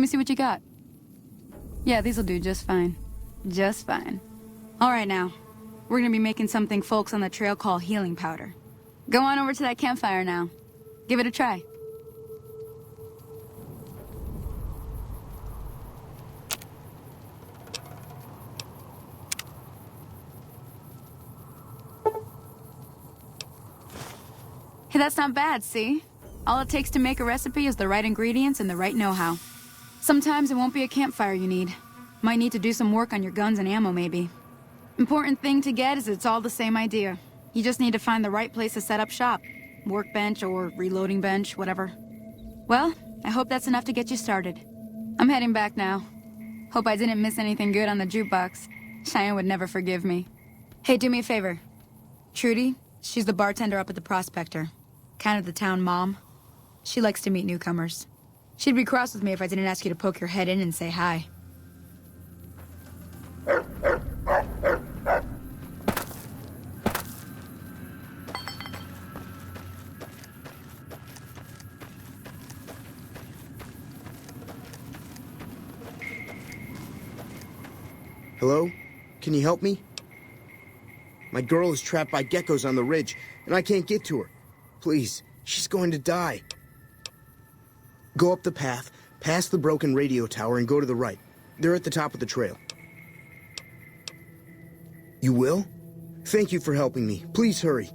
Let me see what you got. Yeah, these'll do just fine. Just fine. All right now. We're gonna be making something folks on the trail call healing powder. Go on over to that campfire now. Give it a try. Hey, that's not bad, see? All it takes to make a recipe is the right ingredients and the right know-how. Sometimes it won't be a campfire you need. Might need to do some work on your guns and ammo, maybe. Important thing to get is it's all the same idea. You just need to find the right place to set up shop. Workbench or reloading bench, whatever. Well, I hope that's enough to get you started. I'm heading back now. Hope I didn't miss anything good on the jukebox. Cheyenne would never forgive me. Hey, do me a favor. Trudy, she's the bartender up at the Prospector. Kind of the town mom. She likes to meet newcomers. She'd be cross with me if I didn't ask you to poke your head in and say hi. Hello? Can you help me? My girl is trapped by geckos on the ridge, and I can't get to her. Please, she's going to die. Go up the path, past the broken radio tower, and go to the right. They're at the top of the trail. You will? Thank you for helping me. Please hurry.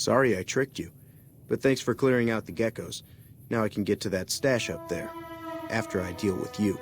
Sorry I tricked you, but thanks for clearing out the geckos. Now I can get to that stash up there, after I deal with you.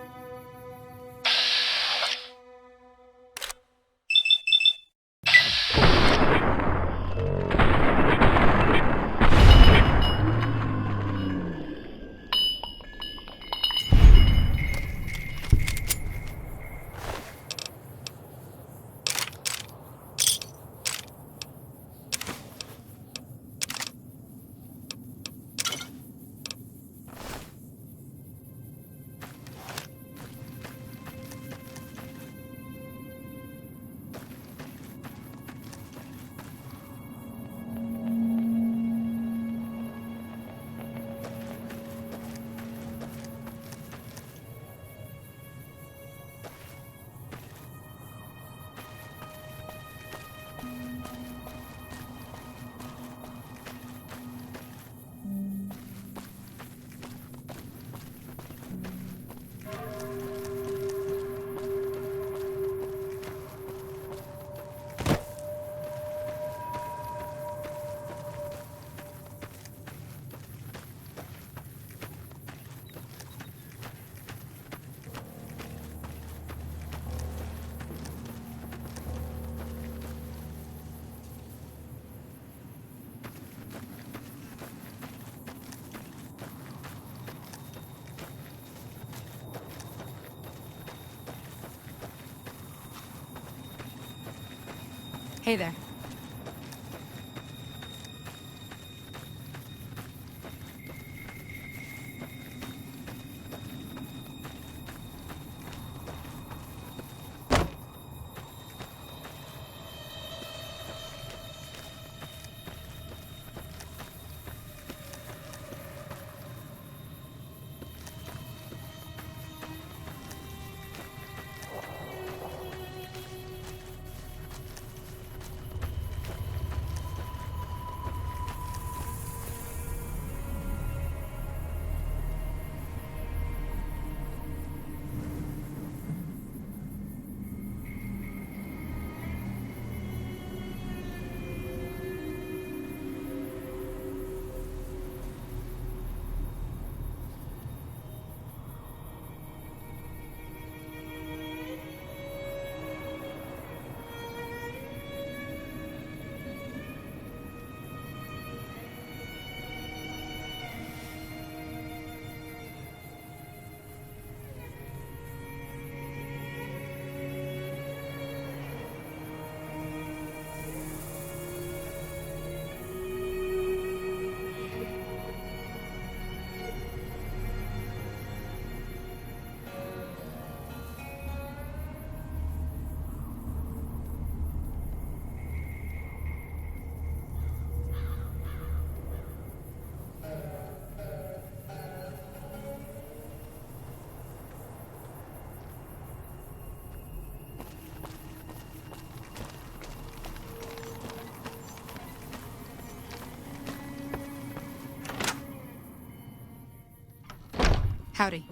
Hey there. Howdy.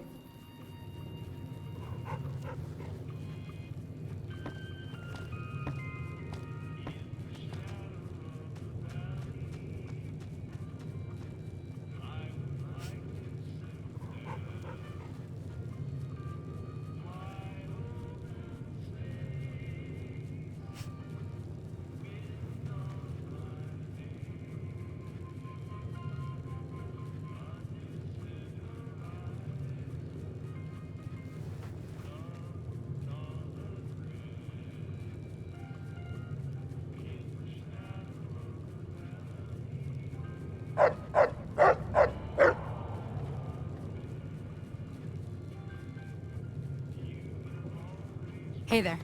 Hey there.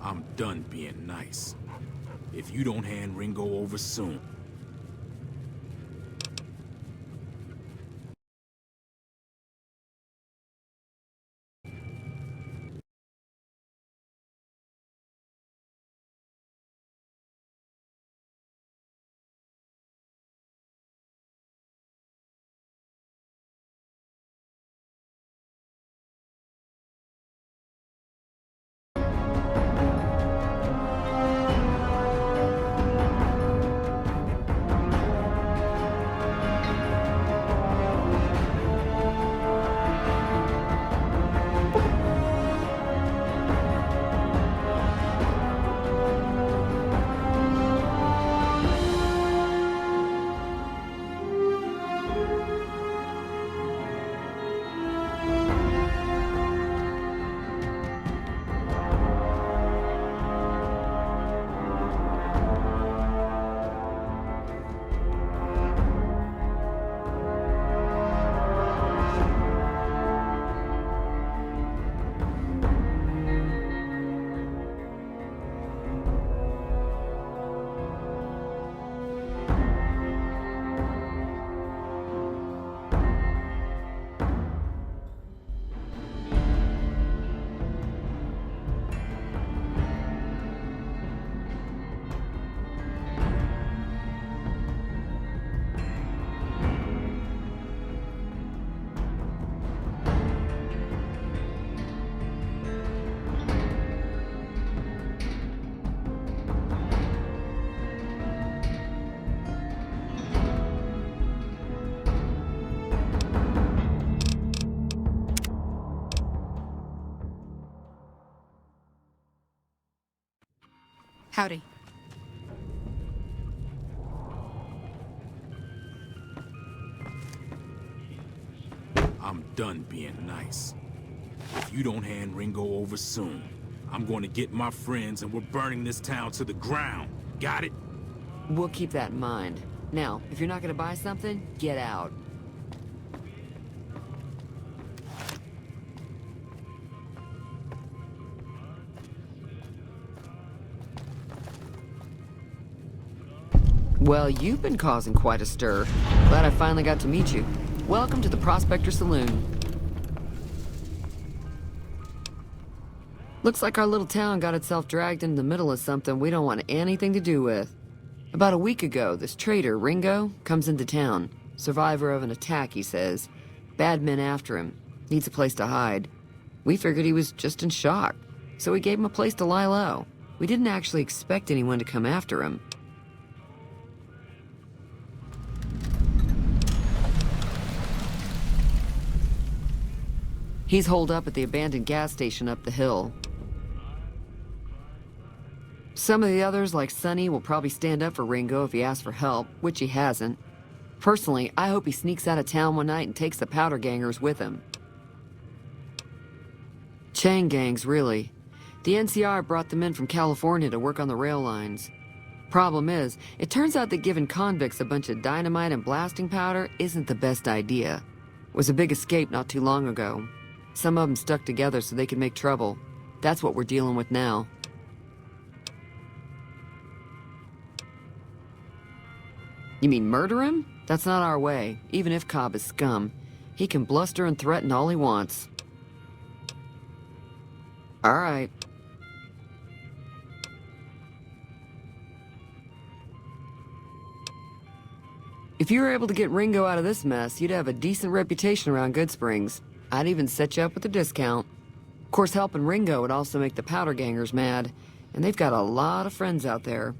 I'm done being nice. If you don't hand Ringo over soon, Howdy. I'm done being nice. If you don't hand Ringo over soon, I'm going to get my friends and we're burning this town to the ground. Got it? We'll keep that in mind. Now, if you're not gonna buy something, get out. Well, you've been causing quite a stir. Glad I finally got to meet you. Welcome to the Prospector Saloon. Looks like our little town got itself dragged into the middle of something we don't want anything to do with. About a week ago, this traitor, Ringo, comes into town. Survivor of an attack, he says. Bad men after him. Needs a place to hide. We figured he was just in shock, so we gave him a place to lie low. We didn't actually expect anyone to come after him. He's holed up at the abandoned gas station up the hill. Some of the others, like Sonny, will probably stand up for Ringo if he asks for help, which he hasn't. Personally, I hope he sneaks out of town one night and takes the powder gangers with him. Chain gangs, really. The NCR brought them in from California to work on the rail lines. Problem is, it turns out that giving convicts a bunch of dynamite and blasting powder isn't the best idea. It was a big escape not too long ago. Some of them stuck together so they could make trouble. That's what we're dealing with now. You mean murder him? That's not our way, even if Cobb is scum. He can bluster and threaten all he wants. All right. If you were able to get Ringo out of this mess, you'd have a decent reputation around Good Springs. I'd even set you up with a discount. Of course, helping Ringo would also make the powder gangers mad, and they've got a lot of friends out there.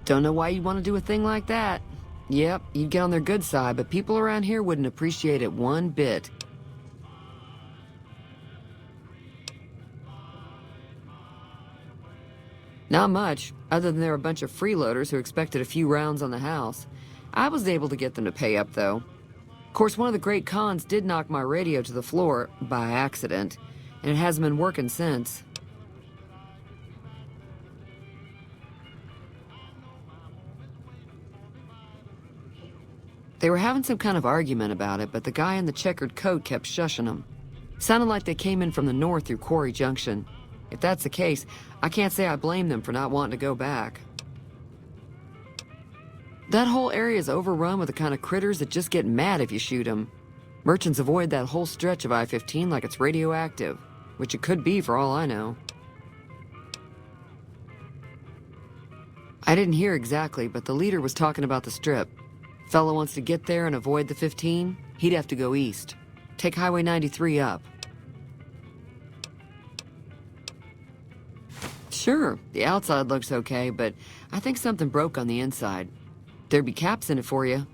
Don't know why you'd want to do a thing like that. Yep, you'd get on their good side, but people around here wouldn't appreciate it one bit. Not much, other than they're a bunch of freeloaders who expected a few rounds on the house. I was able to get them to pay up, though. Of course, one of the great cons did knock my radio to the floor, by accident, and it hasn't been working since. They were having some kind of argument about it, but the guy in the checkered coat kept shushing them. Sounded like they came in from the north through Quarry Junction. If that's the case, I can't say I blame them for not wanting to go back. That whole area is overrun with the kind of critters that just get mad if you shoot them. Merchants avoid that whole stretch of I-15 like it's radioactive, which it could be for all I know. I didn't hear exactly, but the leader was talking about the strip. Fellow wants to get there and avoid the 15, he'd have to go east. Take Highway 93 up. Sure, the outside looks okay, but I think something broke on the inside. There'd be caps in it for you.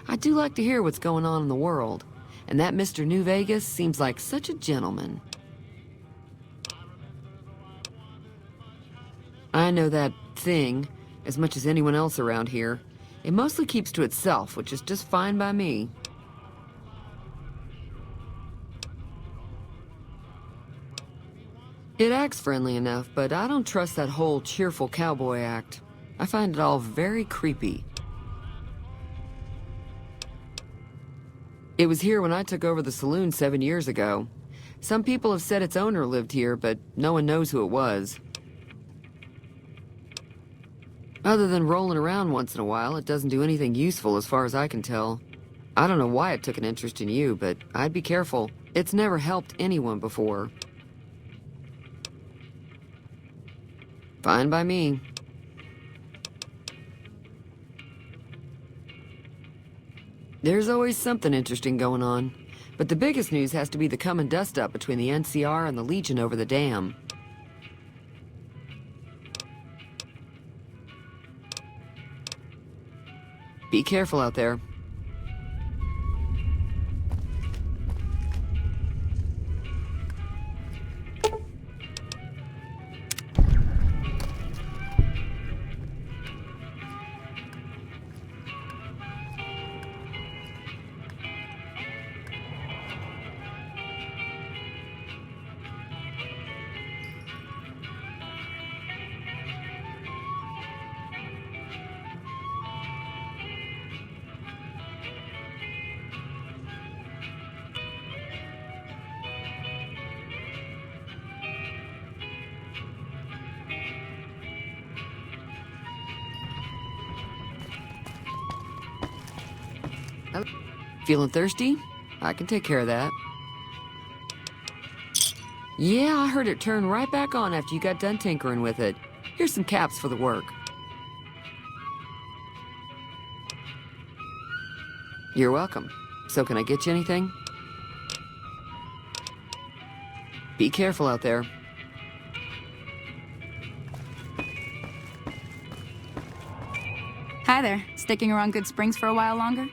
I do like to hear what's going on in the world, and that Mr. New Vegas seems like such a gentleman. I know that thing as much as anyone else around here. It mostly keeps to itself, which is just fine by me. It acts friendly enough, but I don't trust that whole cheerful cowboy act. I find it all very creepy. It was here when I took over the saloon 7 years ago. Some people have said its owner lived here, but no one knows who it was. Other than rolling around once in a while, it doesn't do anything useful as far as I can tell. I don't know why it took an interest in you, but I'd be careful. It's never helped anyone before. Fine by me. There's always something interesting going on, but the biggest news has to be the come and dust up between the NCR and the Legion over the dam. Be careful out there. Feeling thirsty? I can take care of that. Yeah, I heard it turn right back on after you got done tinkering with it. Here's some caps for the work. You're welcome. So can I get you anything? Be careful out there. Hi there. Sticking around Good Springs for a while longer?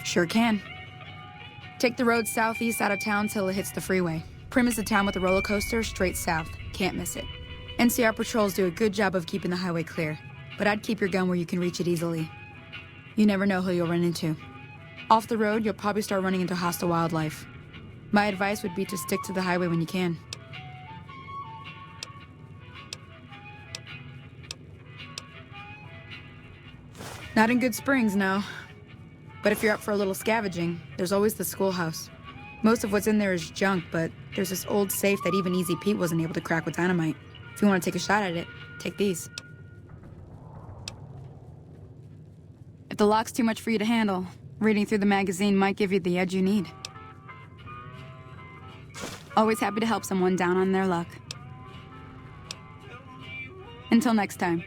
Sure can. Take the road southeast out of town till it hits the freeway. Prim is the town with the roller coaster, straight south. Can't miss it. NCR patrols do a good job of keeping the highway clear, but I'd keep your gun where you can reach it easily. You never know who you'll run into. Off the road, you'll probably start running into hostile wildlife. My advice would be to stick to the highway when you can. Not in Good Springs, no. But if you're up for a little scavenging, there's always the schoolhouse. Most of what's in there is junk, but there's this old safe that even Easy Pete wasn't able to crack with dynamite. If you want to take a shot at it, take these. If the lock's too much for you to handle, reading through the magazine might give you the edge you need. Always happy to help someone down on their luck. Until next time.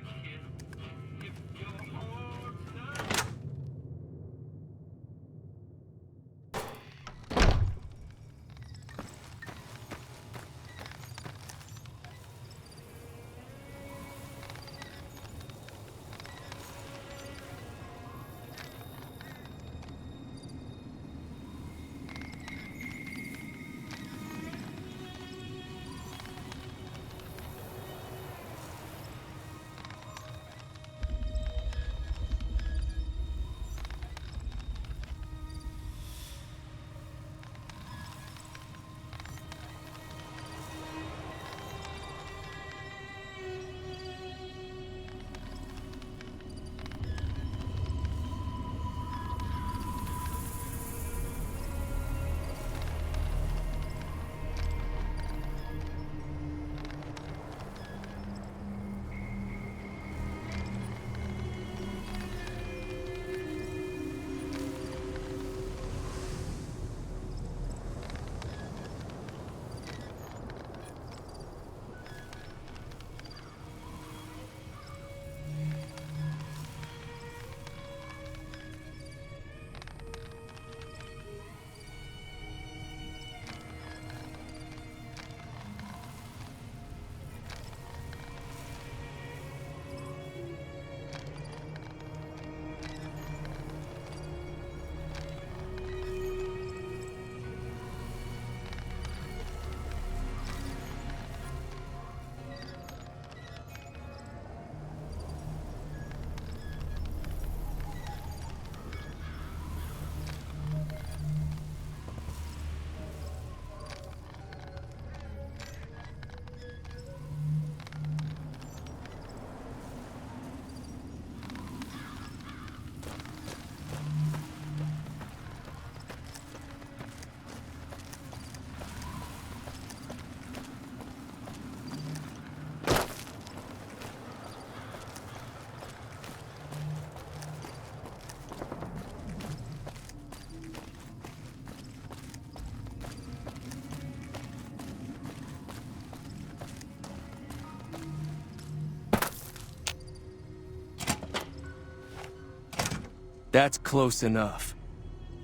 That's close enough.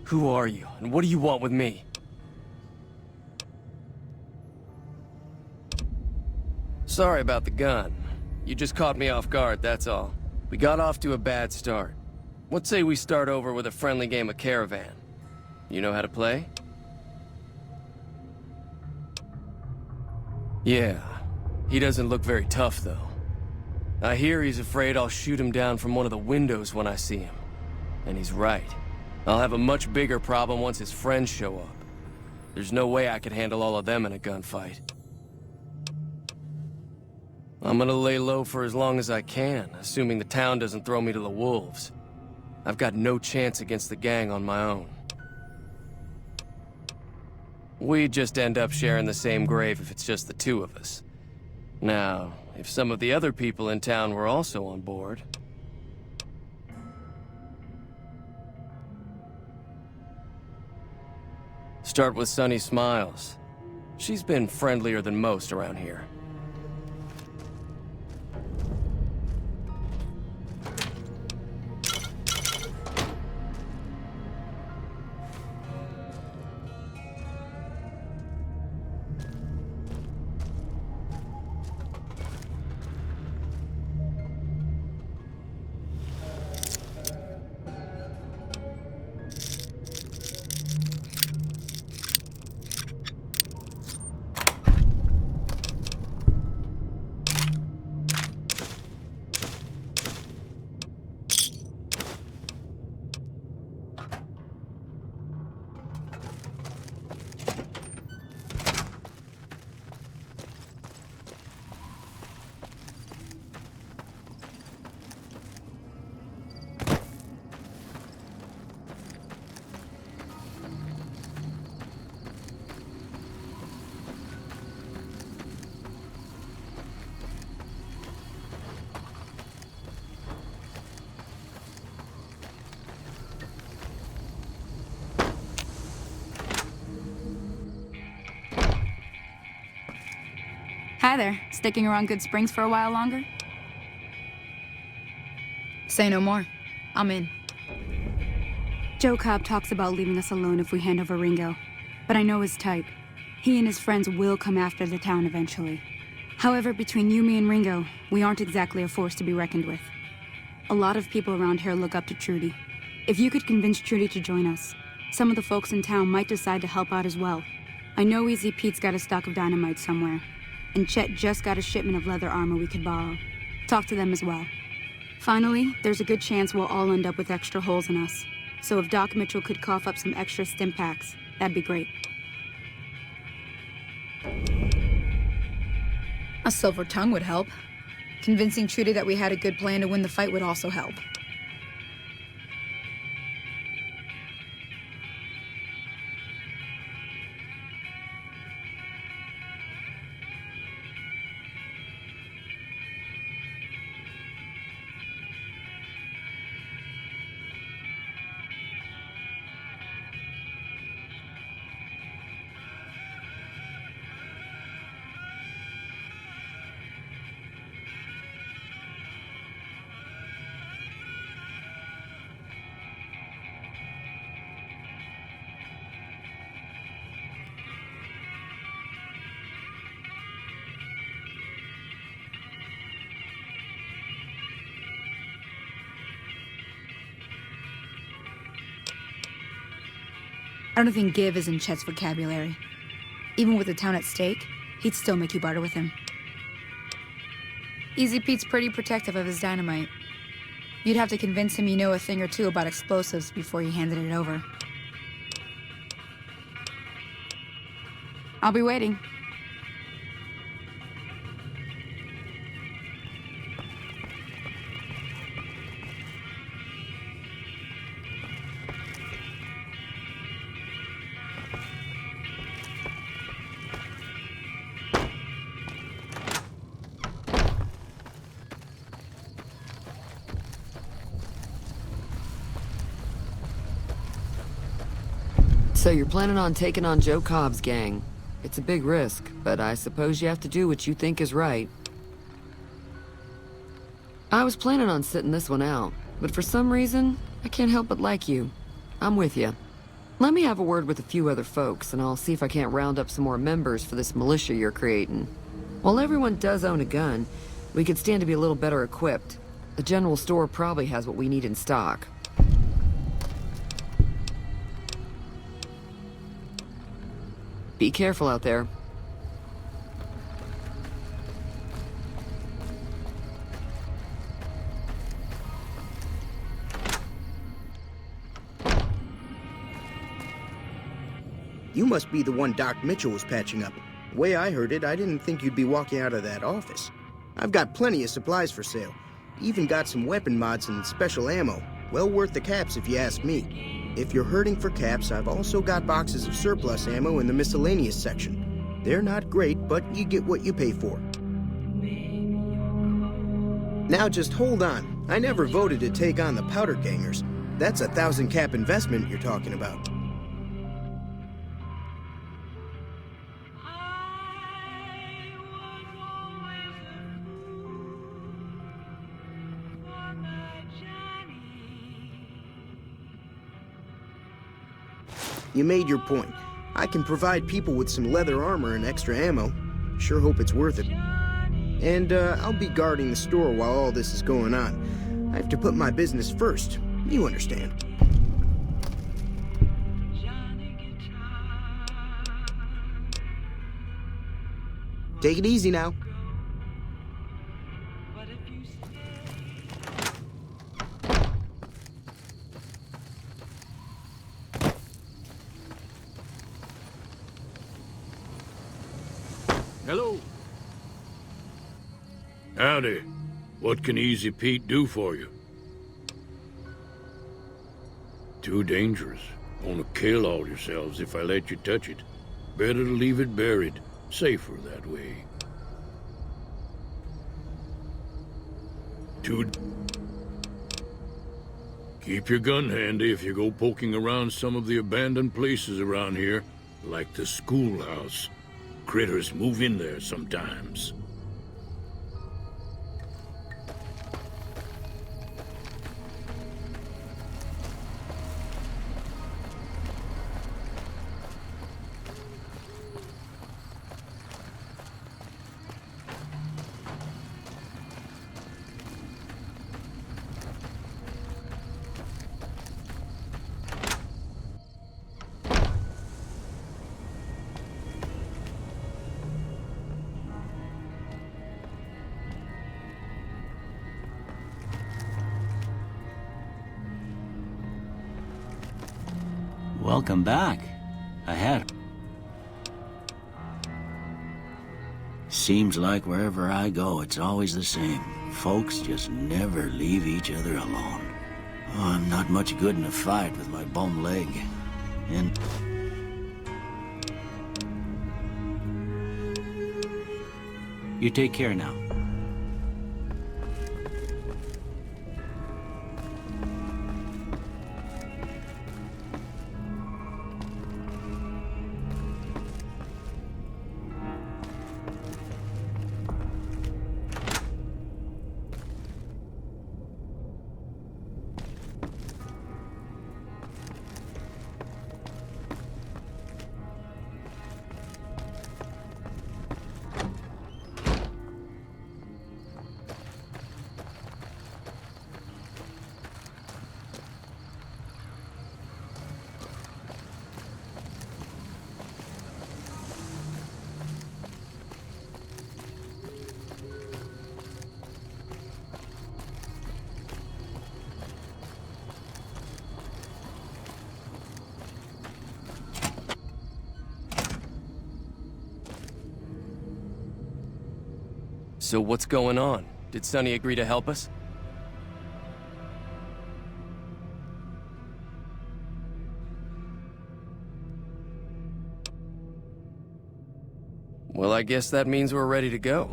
Who are you, and what do you want with me? Sorry about the gun. You just caught me off guard, that's all. We got off to a bad start. Let's say we start over with a friendly game of Caravan. You know how to play? Yeah. He doesn't look very tough, though. I hear he's afraid I'll shoot him down from one of the windows when I see him. And he's right. I'll have a much bigger problem once his friends show up. There's no way I could handle all of them in a gunfight. I'm gonna lay low for as long as I can, assuming the town doesn't throw me to the wolves. I've got no chance against the gang on my own. We'd just end up sharing the same grave if it's just the two of us. Now, if some of the other people in town were also on board... Start with Sunny Smiles. She's been friendlier than most around here. Hi there. Sticking around Good Springs for a while longer? Say no more. I'm in. Joe Cobb talks about leaving us alone if we hand over Ringo, but I know his type. He and his friends will come after the town eventually. However, between you, me, and Ringo, we aren't exactly a force to be reckoned with. A lot of people around here look up to Trudy. If you could convince Trudy to join us, some of the folks in town might decide to help out as well. I know Easy Pete's got a stock of dynamite somewhere, and Chet just got a shipment of leather armor we could borrow. Talk to them as well. Finally, there's a good chance we'll all end up with extra holes in us. So if Doc Mitchell could cough up some extra stim packs, that'd be great. A silver tongue would help. Convincing Trudy that we had a good plan to win the fight would also help. I don't think give is in Chet's vocabulary. Even with the town at stake, he'd still make you barter with him. Easy Pete's pretty protective of his dynamite. You'd have to convince him you know a thing or two about explosives before you handed it over. I'll be waiting. So you're planning on taking on Joe Cobb's gang. It's a big risk, but I suppose you have to do what you think is right. I was planning on sitting this one out, but for some reason, I can't help but like you. I'm with you. Let me have a word with a few other folks, and I'll see if I can't round up some more members for this militia you're creating. While everyone does own a gun, we could stand to be a little better equipped. The general store probably has what we need in stock. Be careful out there. You must be the one Doc Mitchell was patching up. The way I heard it, I didn't think you'd be walking out of that office. I've got plenty of supplies for sale. Even got some weapon mods and special ammo. Well worth the caps if you ask me. If you're hurting for caps, I've also got boxes of surplus ammo in the miscellaneous section. They're not great, but you get what you pay for. Now just hold on. I never voted to take on the powder gangers. That's a 1,000 cap investment you're talking about. You made your point. I can provide people with some leather armor and extra ammo. Sure hope it's worth it. And I'll be guarding the store while all this is going on. I have to put my business first. You understand. Take it easy now. Hello. Howdy. What can Easy Pete do for you? Too dangerous. Gonna kill all yourselves if I let you touch it. Better to leave it buried. Safer that way. Keep your gun handy if you go poking around some of the abandoned places around here, like the schoolhouse. Critters move in there sometimes. Welcome back. Seems like wherever I go, it's always the same. Folks just never leave each other alone. Oh, I'm not much good in a fight with my bum leg. And... You take care now. So what's going on? Did Sonny agree to help us? Well, I guess that means we're ready to go.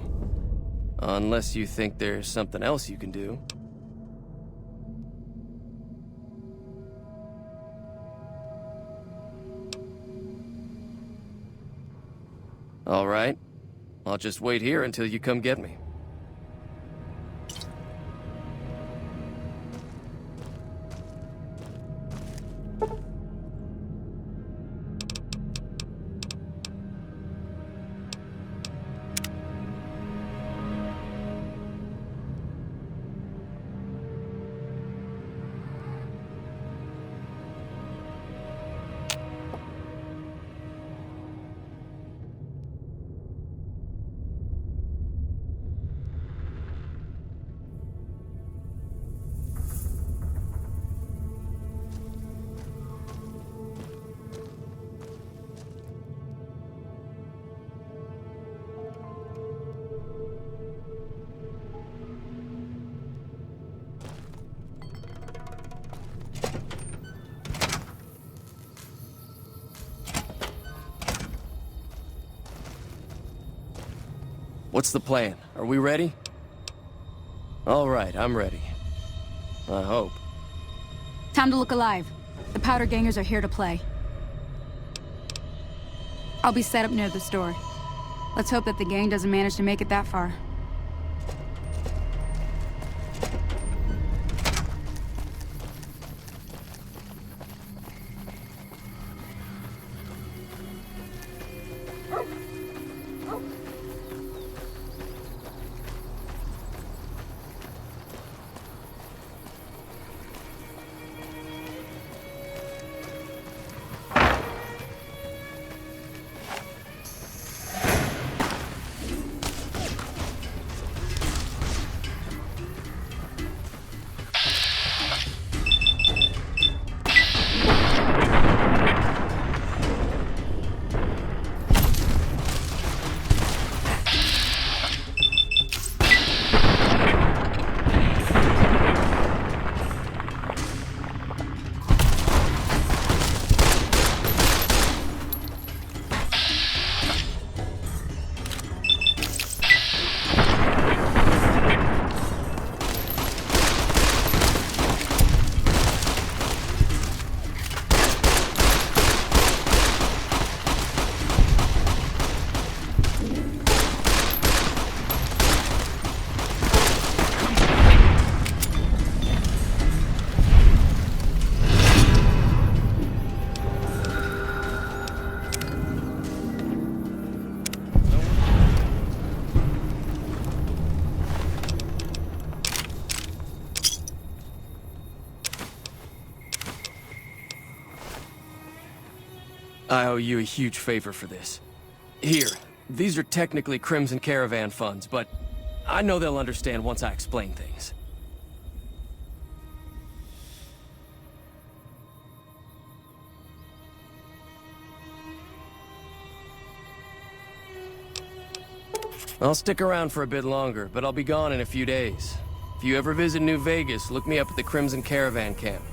Unless you think there's something else you can do. All right. I'll just wait here until you come get me. What's the plan? Are we ready? All right, I'm ready. I hope. Time to look alive. The powder gangers are here to play. I'll be set up near the store. Let's hope that the gang doesn't manage to make it that far. I owe you a huge favor for this. Here, these are technically Crimson Caravan funds, but I know they'll understand once I explain things. I'll stick around for a bit longer, but I'll be gone in a few days. If you ever visit New Vegas, look me up at the Crimson Caravan camp.